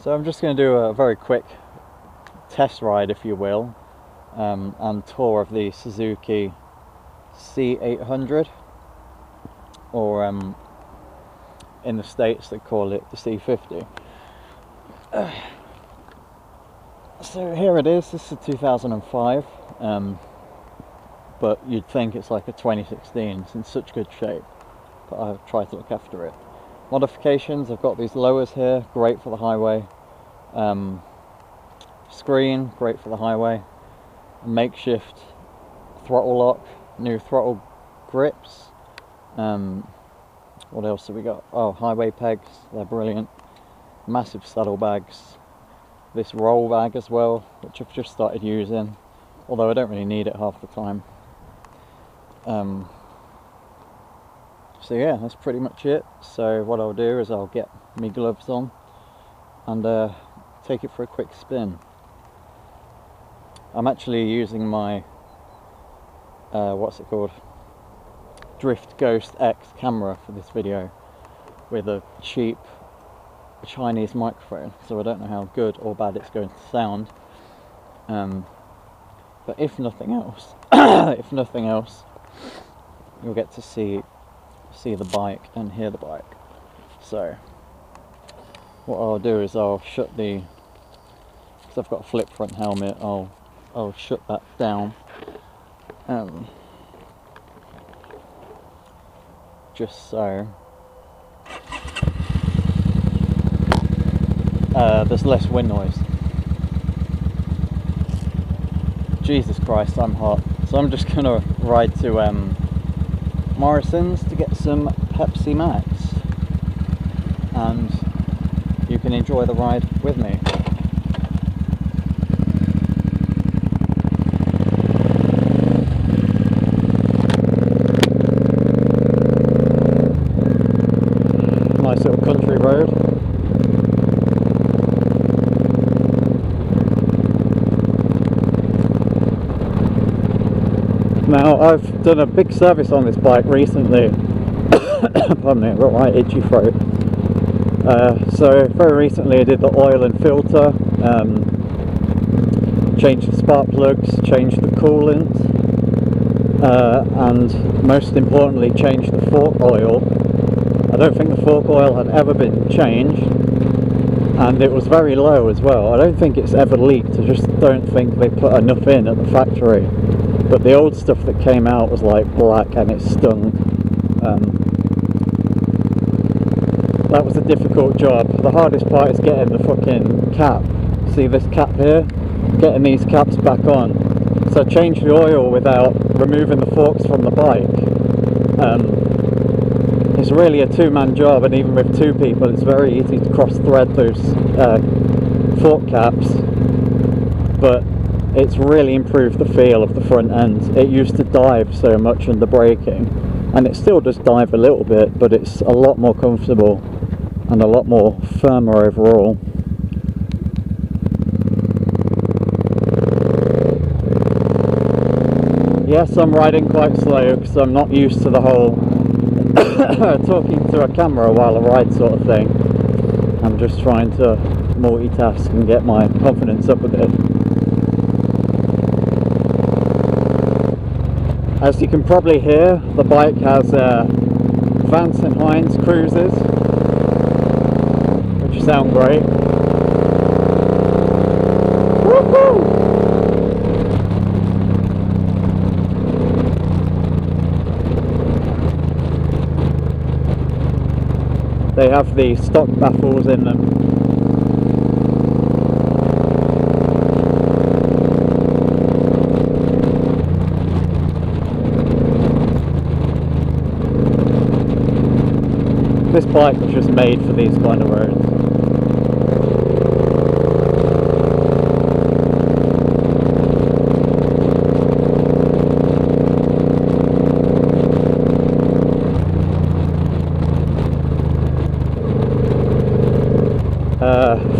So I'm just going to do a very quick test ride, if you will, and tour of the Suzuki C800, or in the States they call it the C50. So here it is. This is 2005, but you'd think it's like a 2016. It's in such good shape, but I've tried to look after it. Modifications, I've got these lowers here, great for the highway. Screen, great for the highway. Makeshift throttle lock, new throttle grips. What else have we got? Oh, highway pegs, they're brilliant. Massive saddlebags. This roll bag as well, which I've just started using, although I don't really need it half the time. So yeah, that's pretty much it. So what I'll do is I'll get my gloves on and take it for a quick spin. I'm actually using my what's it called, Drift Ghost X camera for this video, with a cheap Chinese microphone, so I don't know how good or bad it's going to sound. But if nothing else, you'll get to see the bike and hear the bike. So what I'll do is I'll shut the, because I've got a flip front helmet, I'll shut that down, just so there's less wind noise. Jesus Christ, I'm hot. So I'm just gonna ride to Morrison's to get some Pepsi Max, and you can enjoy the ride with me. Nice little country road. Now, I've done a big service on this bike recently. Pardon me, I've got my itchy throat. So very recently I did the oil and filter, changed the spark plugs, changed the coolant, and most importantly changed the fork oil. I don't think the fork oil had ever been changed, and it was very low as well. I don't think it's ever leaked. I just don't think they put enough in at the factory. But the old stuff that came out was like black and it stung. That was a difficult job. The hardest part is getting the fucking cap. See this cap here? Getting these caps back on. So I changed the oil without removing the forks from the bike. It's really a two-man job, and even with two people it's very easy to cross-thread those fork caps. But it's really improved the feel of the front end. It used to dive so much under braking, and it still does dive a little bit, but it's a lot more comfortable and a lot more firmer overall. Yes, I'm riding quite slow because I'm not used to the whole talking to a camera while I ride sort of thing. I'm just trying to multitask and get my confidence up a bit. As you can probably hear, the bike has Vance & Hines cruisers, which sound great. Woohoo! They have the stock baffles in them. This bike was just made for these kind of roads.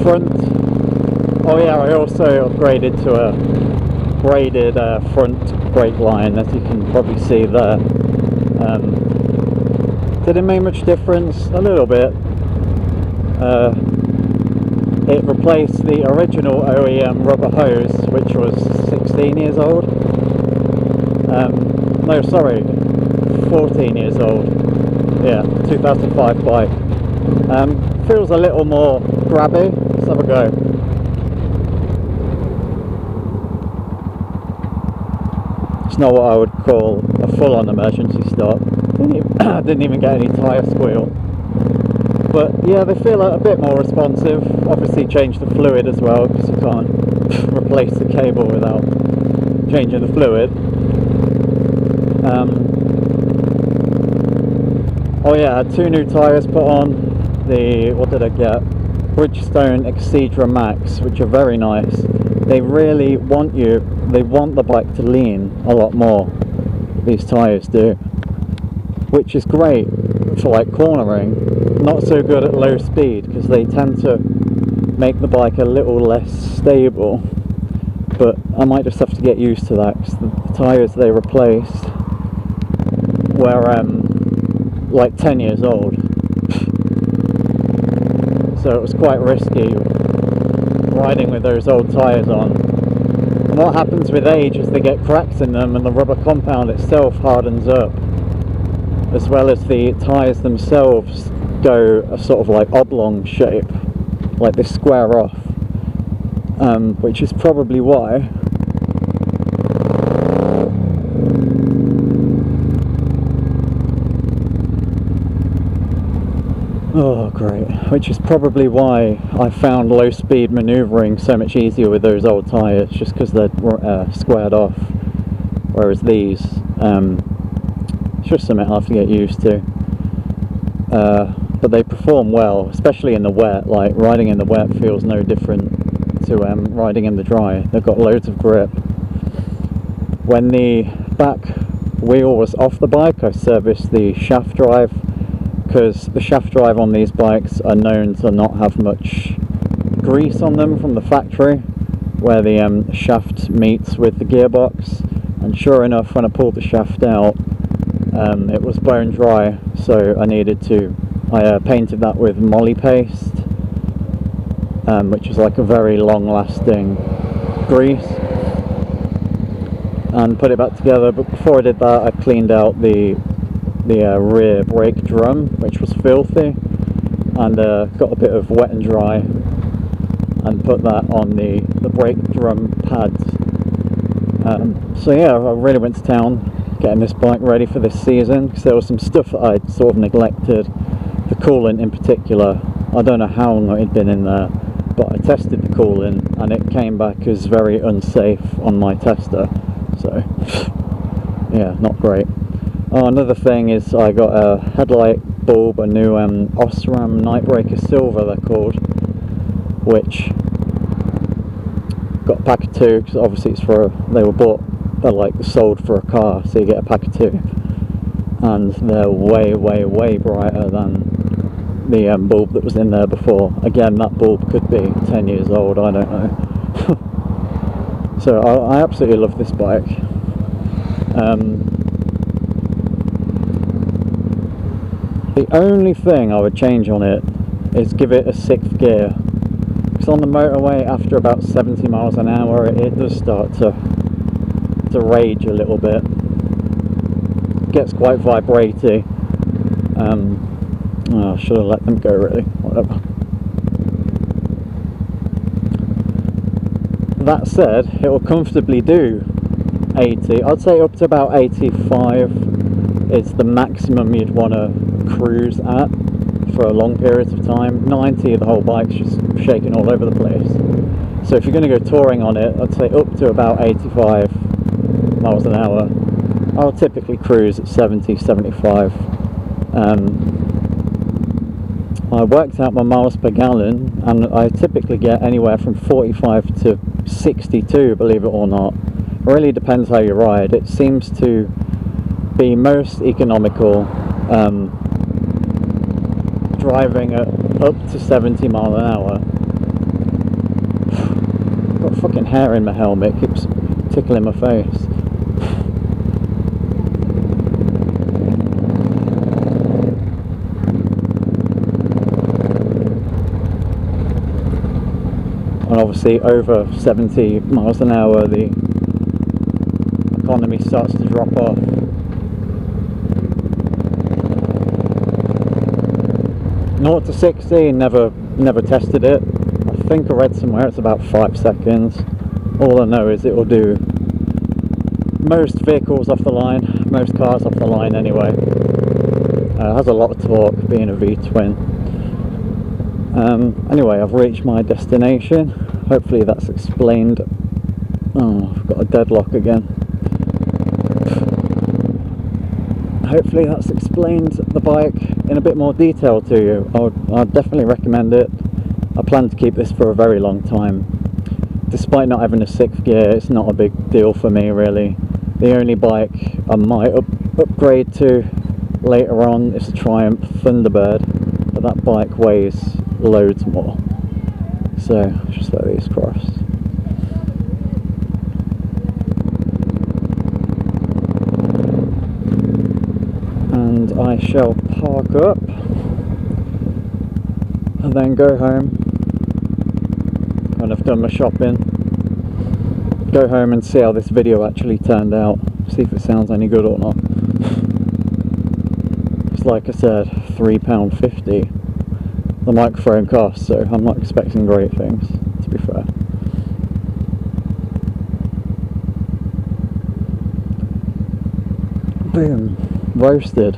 Front, oh yeah, I also upgraded to a braided front brake line, as you can probably see there. Did it make much difference? A little bit. It replaced the original OEM rubber hose, which was 16 years old. No, sorry, 14 years old. Yeah, 2005 bike. Feels a little more grabby. Let's have a go. It's not what I would call a full-on emergency stop. Didn't even get any tyre squeal. But yeah, they feel a bit more responsive. Obviously changed the fluid as well, because you can't replace the cable without changing the fluid. Oh yeah, I had 2 new tyres put on. What did I get? Bridgestone Exedra Max, which are very nice. They really want the bike to lean a lot more. These tyres do. Which is great for like cornering. Not so good at low speed, because they tend to make the bike a little less stable. But I might just have to get used to that, because the tyres they replaced were like 10 years old. So it was quite risky riding with those old tyres on. And what happens with age is they get cracks in them, and the rubber compound itself hardens up, as well as the tyres themselves go a sort of like oblong shape, like they square off, which is probably why which is probably why I found low speed manoeuvring so much easier with those old tyres, just because they're squared off, whereas these it's just something I have to get used to. But they perform well, especially in the wet. Like riding in the wet feels no different to riding in the dry. They've got loads of grip. When the back wheel was off the bike, I serviced the shaft drive, because the shaft drive on these bikes are known to not have much grease on them from the factory, where the shaft meets with the gearbox. And sure enough, when I pulled the shaft out, it was bone dry, so I painted that with moly paste, which is like a very long lasting grease, and put it back together. But before I did that, I cleaned out the rear brake drum, which was filthy, and got a bit of wet and dry and put that on the brake drum pads. So yeah, I really went to town getting this bike ready for this season, because there was some stuff that I'd sort of neglected. The coolant in particular, I don't know how long it had been in there, but I tested the coolant and it came back as very unsafe on my tester, so yeah, not great. Oh, another thing is I got a headlight bulb, a new Osram Nightbreaker Silver they're called, which got a pack of 2, because obviously they're like sold for a car, so you get a pack of 2, and they're way brighter than the bulb that was in there before. Again, that bulb could be 10 years old, I don't know. So I absolutely love this bike. The only thing I would change on it is give it a 6th gear, because on the motorway after about 70 miles an hour it does start to rage a little bit. It gets quite vibraty. I should have let them go really, whatever. That said, it will comfortably do 80. I'd say up to about 85 is the maximum you'd want to cruise at for a long period of time. 90, the whole bike's just shaking all over the place. So if you're going to go touring on it, I'd say up to about 85 miles an hour. I'll typically cruise at 70, 75. I worked out my miles per gallon, and I typically get anywhere from 45 to 62, believe it or not. It really depends how you ride. It seems to be most economical driving at up to 70 miles an hour. I've got fucking hair in my helmet, it keeps tickling my face. and obviously over 70 miles an hour the economy starts to drop off. Naught to 60, never tested it. I think I read somewhere it's about 5 seconds. All I know is it will do most vehicles off the line, most cars off the line anyway. It has a lot of torque, being a V-twin. Anyway, I've reached my destination. Hopefully that's explained. Oh, I've got a deadlock again. Hopefully that's explained the bike in a bit more detail to you. I'd definitely recommend it. I plan to keep this for a very long time. Despite not having a 6th gear, it's not a big deal for me really. The only bike I might upgrade to later on is a Triumph Thunderbird, but that bike weighs loads more. So just let these cross. And I shall park up and then go home when I've done my shopping. Go home and see how this video actually turned out, see if it sounds any good or not. It's like I said, £3.50 the microphone costs, so I'm not expecting great things, to be fair. Boom, roasted.